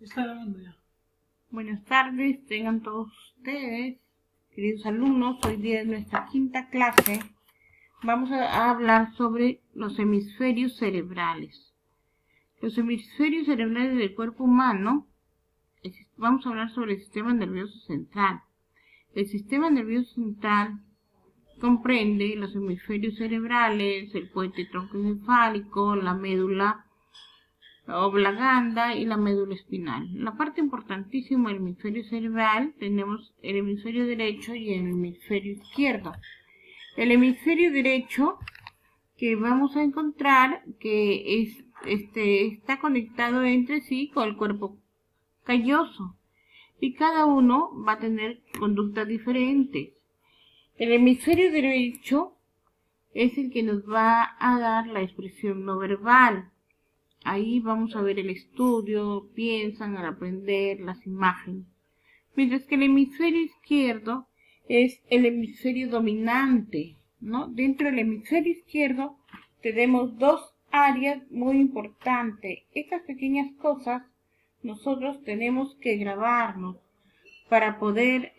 Está grabando ya. Buenas tardes, tengan todos ustedes, queridos alumnos. Hoy día es nuestra quinta clase. Vamos a hablar sobre los hemisferios cerebrales. Los hemisferios cerebrales del cuerpo humano. Vamos a hablar sobre el sistema nervioso central. El sistema nervioso central comprende los hemisferios cerebrales, el puente troncoencefálico, la médula oblongada y la médula espinal. La parte importantísima del hemisferio cerebral tenemos el hemisferio derecho y el hemisferio izquierdo. El hemisferio derecho que vamos a encontrar que está conectado entre sí con el cuerpo calloso y cada uno va a tener conductas diferentes. El hemisferio derecho es el que nos va a dar la expresión no verbal. Ahí vamos a ver el estudio, piensan al aprender las imágenes. Mientras que el hemisferio izquierdo es el hemisferio dominante, ¿no? Dentro del hemisferio izquierdo tenemos dos áreas muy importantes. Estas pequeñas cosas nosotros tenemos que grabarnos para poder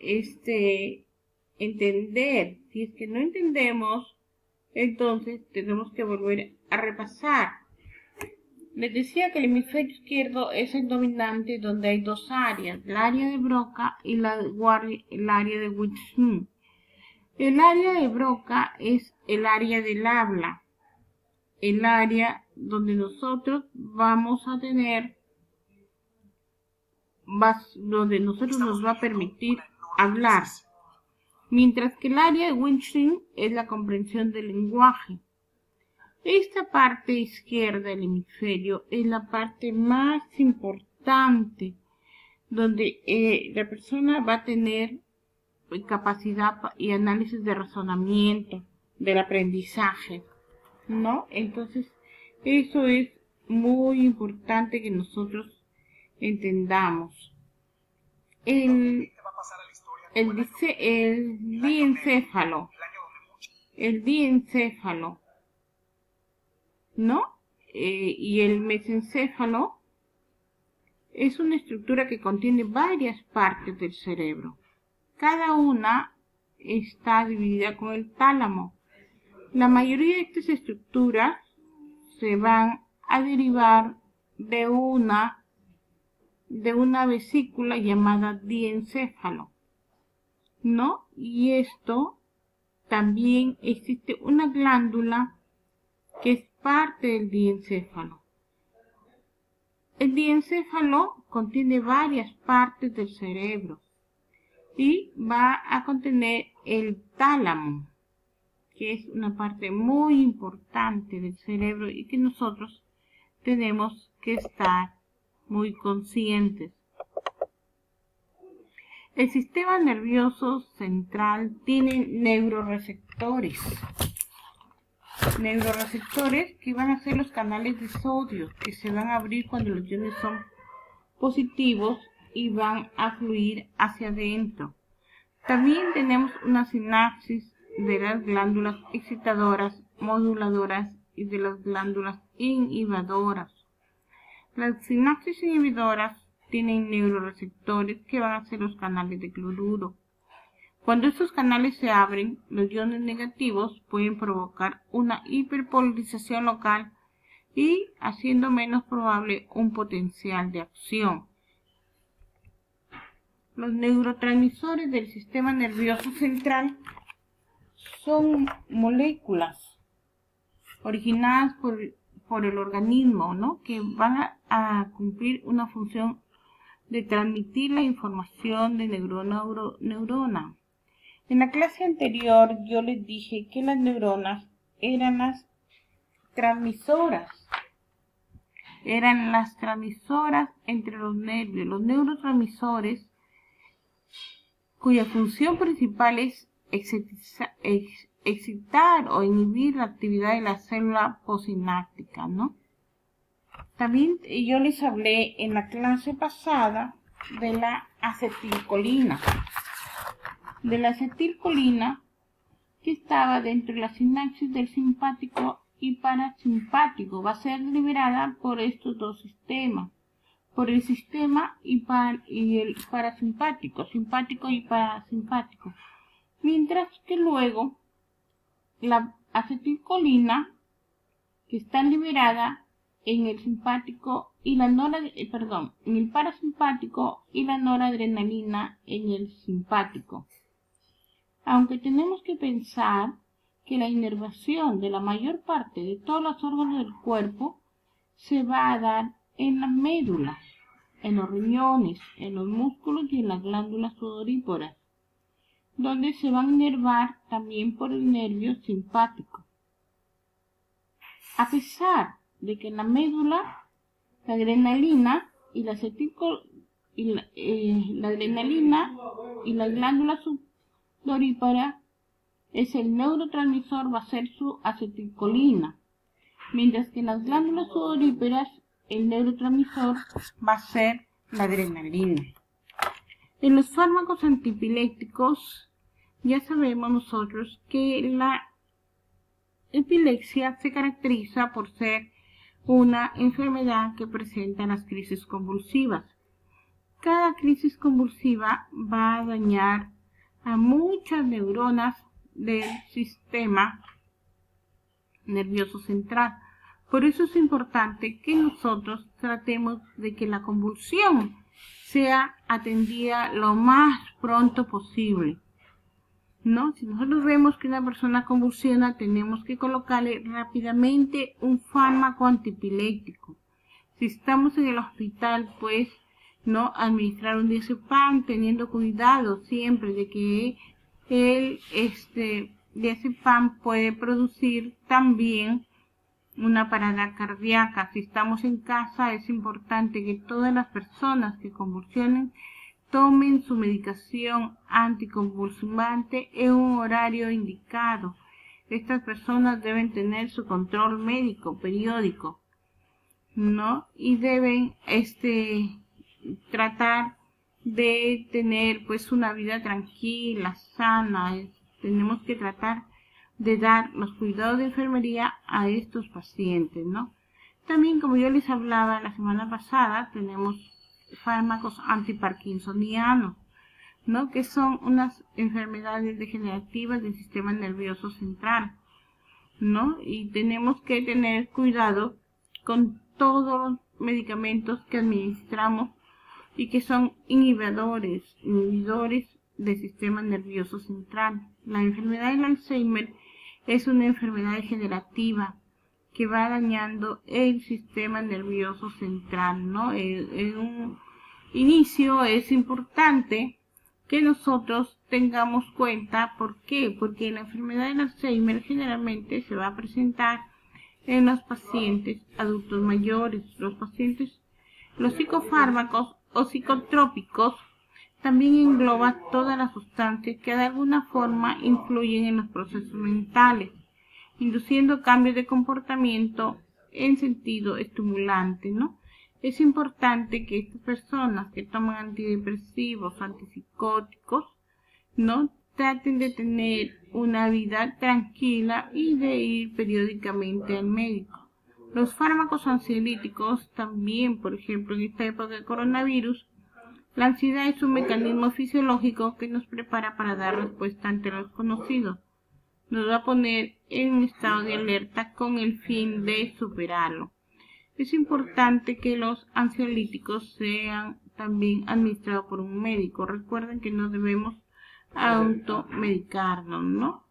entender. Si es que no entendemos, entonces tenemos que volver a repasar. Les decía que el hemisferio izquierdo es el dominante, donde hay dos áreas, el área de Broca y el área de Wisnik. El área de Broca es el área del habla, el área donde nosotros vamos a tener, donde nosotros nos va a permitir hablar, mientras que el área de Wisnik es la comprensión del lenguaje. Esta parte izquierda del hemisferio es la parte más importante, donde la persona va a tener capacidad y análisis de razonamiento, del aprendizaje, ¿no? Entonces, eso es muy importante que nosotros entendamos. El diencéfalo, ¿no? Y el mesencéfalo es una estructura que contiene varias partes del cerebro. Cada una está dividida con el tálamo. La mayoría de estas estructuras se van a derivar de una vesícula llamada diencéfalo, ¿no? Y esto también existe una glándula que es parte del diencéfalo. El diencéfalo contiene varias partes del cerebro y va a contener el tálamo, que es una parte muy importante del cerebro y que nosotros tenemos que estar muy conscientes. El sistema nervioso central tiene neuroreceptores que van a ser los canales de sodio que se van a abrir cuando los iones son positivos y van a fluir hacia adentro. También tenemos una sinapsis de las glándulas excitadoras, moduladoras y de las glándulas inhibidoras. Las sinapsis inhibidoras tienen neuroreceptores que van a ser los canales de cloruro. Cuando estos canales se abren, los iones negativos pueden provocar una hiperpolarización local y haciendo menos probable un potencial de acción. Los neurotransmisores del sistema nervioso central son moléculas originadas por el organismo, ¿no? Que van a cumplir una función de transmitir la información de neurona a neurona. En la clase anterior yo les dije que las neuronas eran las transmisoras. Entre los nervios. Los neurotransmisores, cuya función principal es excitar o inhibir la actividad de la célula posináptica, ¿no? También yo les hablé en la clase pasada de la acetilcolina. Que estaba dentro de la sinapsis del simpático y parasimpático, va a ser liberada por estos dos sistemas. por el sistema y el parasimpático, simpático y parasimpático. Mientras que luego la acetilcolina, que está liberada en el simpático y la en el parasimpático y la noradrenalina en el simpático. Aunque tenemos que pensar que la inervación de la mayor parte de todos los órganos del cuerpo se va a dar en la médula, en los riñones, en los músculos y en las glándulas sudoríparas, donde se van a inervar también por el nervio simpático. A pesar de que en la médula la adrenalina y la adrenalina y la glándula sudorípara es el neurotransmisor, va a ser su acetilcolina, mientras que en las glándulas sudoríparas el neurotransmisor va a ser la adrenalina. En los fármacos antiepiléticos ya sabemos nosotros que la epilepsia se caracteriza por ser una enfermedad que presenta las crisis convulsivas. Cada crisis convulsiva va a dañar a muchas neuronas del sistema nervioso central. Por eso es importante que nosotros tratemos de que la convulsión sea atendida lo más pronto posible, ¿no? Si nosotros vemos que una persona convulsiona, tenemos que colocarle rápidamente un fármaco antiepilético. Si estamos en el hospital, pues, no administrar un diazepam, teniendo cuidado siempre de que el diazepam puede producir también una parada cardíaca. Si estamos en casa, es importante que todas las personas que convulsionen tomen su medicación anticonvulsivante en un horario indicado. Estas personas deben tener su control médico periódico, ¿no? Y deben tratar de tener pues una vida tranquila, sana. Tenemos que tratar de dar los cuidados de enfermería a estos pacientes, ¿no? También, como yo les hablaba la semana pasada, tenemos fármacos antiparkinsonianos, ¿no? Que son unas enfermedades degenerativas del sistema nervioso central, ¿no? Y tenemos que tener cuidado con todos los medicamentos que administramos y que son inhibidores del sistema nervioso central. La enfermedad del Alzheimer es una enfermedad degenerativa que va dañando el sistema nervioso central, ¿no? En un inicio es importante que nosotros tengamos cuenta. ¿Por qué? Porque la enfermedad del Alzheimer generalmente se va a presentar en los pacientes adultos mayores. Los psicofármacos o psicotrópicos también engloba todas las sustancias que de alguna forma influyen en los procesos mentales, induciendo cambios de comportamiento en sentido estimulante, ¿no? Es importante que estas personas que toman antidepresivos, antipsicóticos, ¿no? Traten de tener una vida tranquila y de ir periódicamente al médico. Los fármacos ansiolíticos también, por ejemplo, en esta época de coronavirus, la ansiedad es un mecanismo fisiológico que nos prepara para dar respuesta ante lo desconocido. Nos va a poner en un estado de alerta con el fin de superarlo. Es importante que los ansiolíticos sean también administrados por un médico. Recuerden que no debemos automedicarnos, ¿no?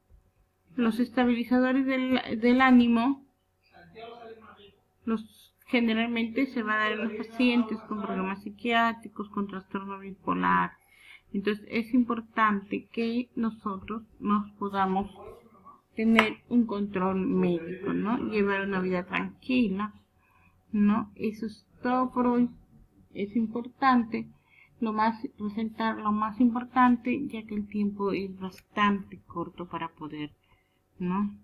Los estabilizadores del ánimo, generalmente se va a dar en los pacientes con problemas psiquiátricos, con trastorno bipolar. Entonces es importante que nosotros nos podamos tener un control médico, ¿no? Llevar una vida tranquila, ¿no? Eso es todo por hoy. Es importante resaltar lo más importante, ya que el tiempo es bastante corto para poder, ¿no?